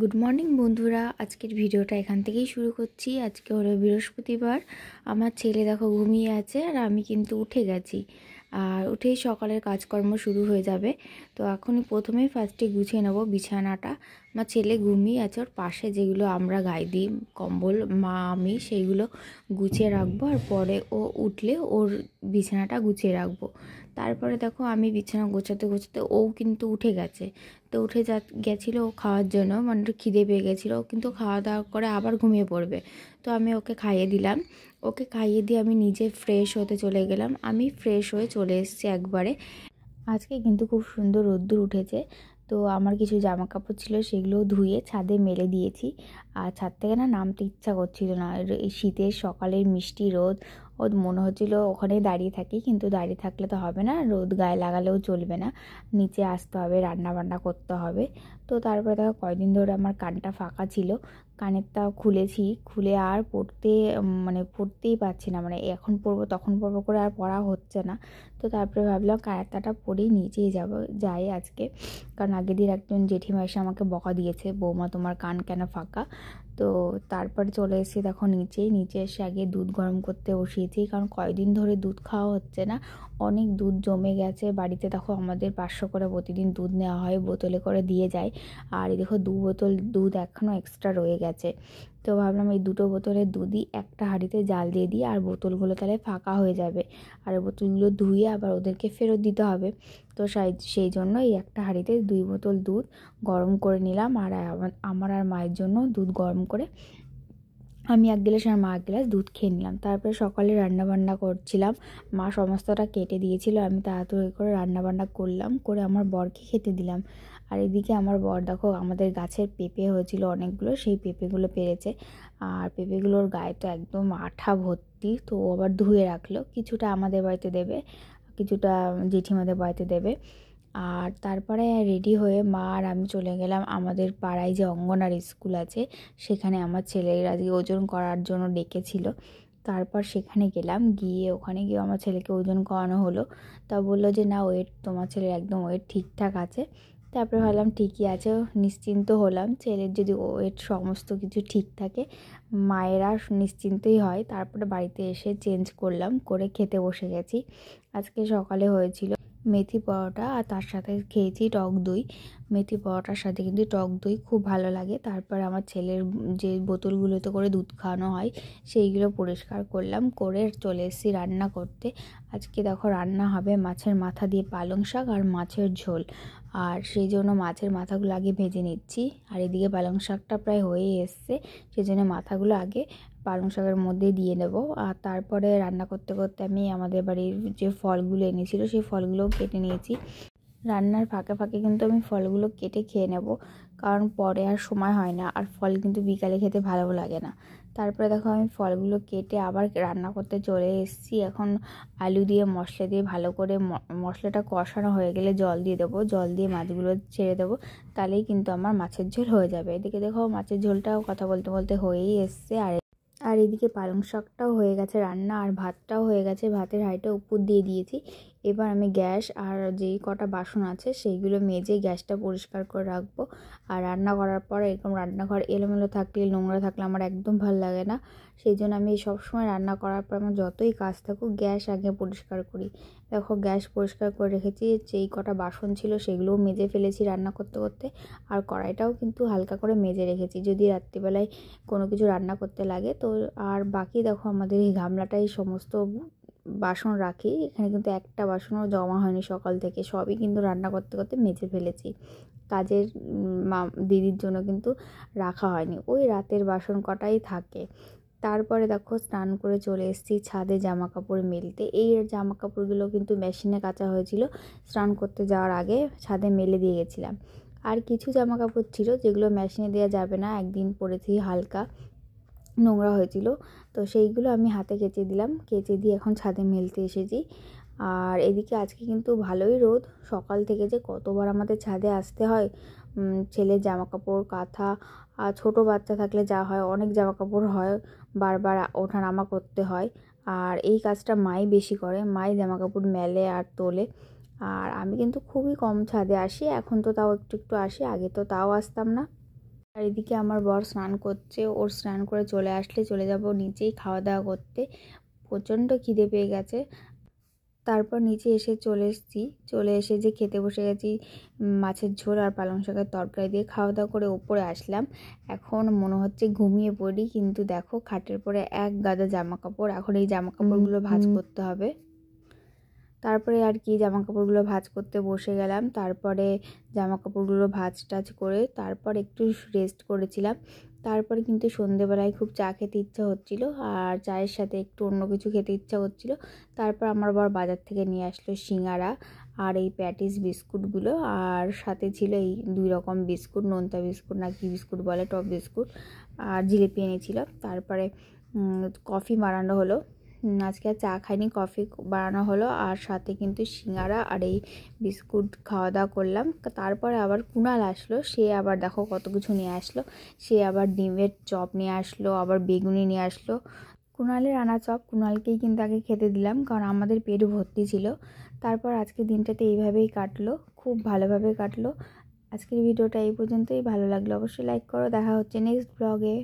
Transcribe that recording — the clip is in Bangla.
গুড মর্নিং বন্ধুরা, আজকের ভিডিওটা এখান থেকেই শুরু করছি। আজকে হলো বৃহস্পতিবার। আমার ছেলে দেখো ঘুমিয়ে আছে আর আমি কিন্তু উঠে গেছি। আর উঠেই সকালের কাজকর্ম শুরু হয়ে যাবে। তো এখনই প্রথমেই ফার্স্টে গুছিয়ে নেবো বিছানাটা। আমার ছেলে ঘুমিয়ে আছে, ওর পাশে যেগুলো আমরা গায়ে দিই কম্বল মা আমি সেইগুলো গুছিয়ে রাখবো। আর পরে ও উঠলে ওর বিছানাটা গুছিয়ে রাখবো। তারপরে দেখো আমি বিছানা গোছাতে গোছাতে ও কিন্তু উঠে গেছে। তো উঠে গেছিলো ও খাওয়ার জন্য, মানে একটু খিদে পেয়ে গেছিলো, কিন্তু খাওয়া দাওয়া করে আবার ঘুমিয়ে পড়বে। তো আমি ওকে খাইয়ে দিলাম। ওকে খাইয়ে দিয়ে আমি নিজে ফ্রেশ হতে চলে গেলাম। আমি ফ্রেশ হয়ে চলে এসেছি একবারে। আজকে কিন্তু খুব সুন্দর রোদ্দুর উঠেছে। তো আমার কিছু জামা কাপড় ছিল, সেগুলো ধুয়ে ছাদে মেলে দিয়েছি। আর ছাদ থেকে না নামতে ইচ্ছা করছিল না। এই শীতের সকালের মিষ্টি রোদ, ও মনে হচ্ছিল ওখানেই দাঁড়িয়ে থাকি, কিন্তু দাঁড়িয়ে থাকলে তো হবে না, রোদ গায়ে লাগালেও চলবে না, নিচে আসতে হবে, রান্না বান্না করতে হবে। তো তারপরে দেখো কয়দিন ধরে আমার কানটা ফাঁকা ছিল, কানেরটা খুলেছি, খুলে আর পড়তেই পারছি না, মানে এখন পরবো তখন পরবো করে আর পড়া হচ্ছে না। তো তারপরে ভাবলাম কানেরটাটা পরেই নিচেই যাই আজকে। কারণ আগের দিন একজন জেঠিমা এসে আমাকে বকা দিয়েছে, বৌমা তোমার কান কেন ফাঁকা। তো তারপরে চলে এসেছি দেখো নিচে এসে আগে দুধ গরম করতে বসিয়েছি, কারণ কয়দিন ধরে দুধ খাওয়া হচ্ছে না, অনেক দুধ জমে গেছে বাড়িতে। দেখো আমাদের 500 করে প্রতিদিন দুধ নেওয়া হয়, বোতলে করে দিয়ে যায়। আর এই দেখো 2 বোতল দুধ এখনও এক্সট্রা রয়ে গেছে। তো ভাবলাম এই 2টো বোতলের দুধই একটা হাঁড়িতে জাল দিয়ে দিই, আর বোতলগুলো তাহলে ফাঁকা হয়ে যাবে। আর বোতলগুলো ধুয়ে আবার ওদেরকে ফেরত দিতে হবে। তো সেই জন্য এই একটা হাঁড়িতে 2 বোতল দুধ গরম করে নিলাম। আর আমার আর মায়ের জন্য দুধ গরম করে আমি 1 গ্লাস আর মা 1 গ্লাস দুধ খেয়ে নিলাম। তারপরে সকালে রান্নাবান্না করছিলাম, মা সমস্তটা কেটে দিয়েছিল, আমি তাড়াতাড়ি করে রান্নাবান্না করলাম, করে আমার বরকে খেতে দিলাম। আর এদিকে আমার বর দেখো আমাদের গাছের পেঁপে হয়েছিল অনেকগুলো, সেই পেঁপেগুলো পেরেছে। আর পেঁপেগুলোর গায়ে তো একদম আঠা ভর্তি, তো ও আবার ধুয়ে রাখলো, কিছুটা আমাদের বাড়িতে দেবে, কিছুটা জেঠিমাদের বাড়িতে দেবে। আর তারপরে রেডি হয়ে মা আর আমি চলে গেলাম আমাদের পাড়ায় যে অঙ্গনারী স্কুল আছে, সেখানে আমার ছেলেরা যে ওজন করার জন্য ডেকেছিল। তারপর সেখানে গেলাম, ওখানে গিয়ে আমার ছেলেকে ওজন করানো হলো। তা বললো যে না, ওয়েট তোমার ছেলের একদম ওয়েট ঠিকঠাক আছে। তারপরে ভাবলাম ঠিকই আছে, নিশ্চিন্ত হলাম, ছেলের যদি ওয়েট সমস্ত কিছু ঠিক থাকে মায়েরা নিশ্চিন্তই হয়। তারপরে বাড়িতে এসে চেঞ্জ করলাম, করে খেতে বসে গেছি। আজকে সকালে হয়েছিল মেথি পরোটা, আর তার সাথে খেয়েছি টক দই। মেথি পরোটার সাথে কিন্তু টক দই খুব ভালো লাগে। তারপর আমার ছেলের যে বোতলগুলোতে করে দুধ খাওয়ানো হয় সেইগুলো পরিষ্কার করলাম, করে চলে এসেছি রান্না করতে। আজকে দেখো রান্না হবে মাছের মাথা দিয়ে পালং শাক আর মাছের ঝোল। আর সেই জন্য মাছের মাথাগুলো আগে ভেজে নিচ্ছি। আর এদিকে পালং শাকটা প্রায় হয়েই এসছে, সেই জন্য মাথাগুলো আগে পালং শাকের মধ্যে দিয়ে দেব। আর তারপরে রান্না করতে করতে আমি আমাদের বাড়ির যে ফলগুলো এনেছিল সেই ফলগুলোও কেটে নিয়েছি। রান্নার ফাঁকে ফাঁকে কিন্তু আমি ফলগুলো কেটে খেয়ে নেব, কারণ পরে আর সময় হয় না, আর ফল কিন্তু বিকালে খেতে ভালো লাগে না। তারপরে দেখো আমি ফলগুলো কেটে আবার রান্না করতে চলে এসেছি। এখন আলু দিয়ে মশলা দিয়ে ভালো করে মশলাটা কষানো হয়ে গেলে জল দিয়ে দেবো, জল দিয়ে মাছগুলো ছেড়ে দেবো, তাহলেই কিন্তু আমার মাছের ঝোল হয়ে যাবে। এদিকে দেখো মাছের ঝোলটাও কথা বলতে বলতে হয়েই এসছে। আর এদিকে পালং শাকটাও হয়ে গেছে রান্না, আর ভাতটাও হয়ে গেছে, ভাতের হাঁড়িটা উপর দিয়ে দিয়েছি। এবার আমি গ্যাস আর যেই কটা বাসন আছে সেইগুলো মেজে গ্যাসটা পরিষ্কার করে রাখবো। আর রান্না করার পর এরকম রান্নাঘর এলোমেলো থাকলে, নোংরা থাকলে আমার একদম ভালো লাগে না। সেই জন্য আমি সবসময় রান্না করার পর আমার যতই কাজ থাকুক গ্যাস আগে পরিষ্কার করি। দেখো গ্যাস পরিষ্কার করে রেখেছি, যেই কটা বাসন ছিল সেগুলোও মেজে ফেলেছি রান্না করতে করতে। আর কড়াইটাও কিন্তু হালকা করে মেজে রেখেছি, যদি রাত্রিবেলায় কোনো কিছু রান্না করতে লাগে তো। আর বাকি দেখো আমাদের এই গামলাটাই সমস্ত বাসন রাখি, এখানে কিন্তু একটা বাসনও জমা হয়নি সকাল থেকে, সবই কিন্তু রান্না করতে করতে মেজে ফেলেছি। কাজের দিদির জন্য কিন্তু রাখা হয়নি, ওই রাতের বাসন কটাই থাকে। তারপরে দেখো স্নান করে চলে এসেছি ছাদে জামা কাপড় মেলতে। এই জামা কাপড়গুলো কিন্তু মেশিনে কাচা হয়েছিল, স্নান করতে যাওয়ার আগে ছাদে মেলে দিয়ে গেছিলাম। আর কিছু জামা কাপড় ছিল যেগুলো মেশিনে দেওয়া যাবে না, একদিন পরেছি হালকা নোংরা হয়েছিল, তো সেইগুলো আমি হাতে কেচে দিলাম, কেচে দিয়ে এখন ছাদে মেলতে এসেছি। আর এদিকে আজকে কিন্তু ভালোই রোদ, সকাল থেকে যে কতবার আমাদের ছাদে আসতে হয়, ছেলের জামা কাপড় কাঁথা, আর ছোটো বাচ্চা থাকলে যা হয় অনেক জামা কাপড় হয়, বারবার ওঠানামা করতে হয়। আর এই কাজটা মাই বেশি করে, মাই জামা কাপড় মেলে আর তোলে। আর আমি কিন্তু খুবই কম ছাদে আসি, এখন তো তাও একটু একটু আসি, আগে তো তাও আসতাম না। আর এদিকে আমার বর স্নান করছে, ওর স্নান করে চলে আসলে চলে যাব নিচেই খাওয়া দাওয়া করতে। প্রচণ্ড খিদে পেয়ে গেছে। তারপর নিচে এসে চলে এসে যে খেতে বসে গেছি মাছের ঝোল আর পালং শাকের তরকারি দিয়ে। খাওয়া দাওয়া করে ওপরে আসলাম। এখন মনে হচ্ছে ঘুমিয়ে পড়ি, কিন্তু দেখো খাটের পরে এক গাদা জামা কাপড়। এখন এই জামা কাপড়গুলো ভাঁজ করতে হবে। তারপরে আর কি জামা কাপড়গুলো ভাঁজ করতে বসে গেলাম। তারপরে জামা কাপড়গুলো ভাঁজ টাজ করে তারপর একটু রেস্ট করেছিলাম। তারপরে কিন্তু সন্ধেবেলায় খুব চা খেতে ইচ্ছা হচ্ছিল, আর চায়ের সাথে একটু অন্য কিছু খেতে ইচ্ছা হচ্ছিল। তারপর আমার বর বাজার থেকে নিয়ে আসলো সিঙ্গারা আর এই প্যাটিস বিস্কুটগুলো, আর সাথে ছিল এই 2 রকম বিস্কুট, নোনতা বিস্কুট না কি বিস্কুট বলে, টপ বিস্কুট, আর জিলিপি এনেছিল। তারপরে কফি বানানো হলো। আজকে আর চা খাইনি, কফি বানানো হলো, আর সাথে কিন্তু সিঙ্গারা আর এই বিস্কুট খাওয়া দাওয়া করলাম। তারপরে আবার কুণাল আসলো, সে আবার দেখো কত কিছু নিয়ে আসলো। সে আবার ডিমের চপ নিয়ে আসলো, আবার বেগুনি নিয়ে আসলো। কুণালের আনা চপ কুণালকেই কিন্তু আগে খেতে দিলাম, কারণ আমাদের পেট ভর্তি ছিল। তারপর আজকে দিনটাতে এইভাবেই কাটলো, খুব ভালোভাবে কাটলো। আজকের ভিডিওটা এই পর্যন্তই। ভালো লাগলো অবশ্যই লাইক করো। দেখা হচ্ছে নেক্সট ব্লগে।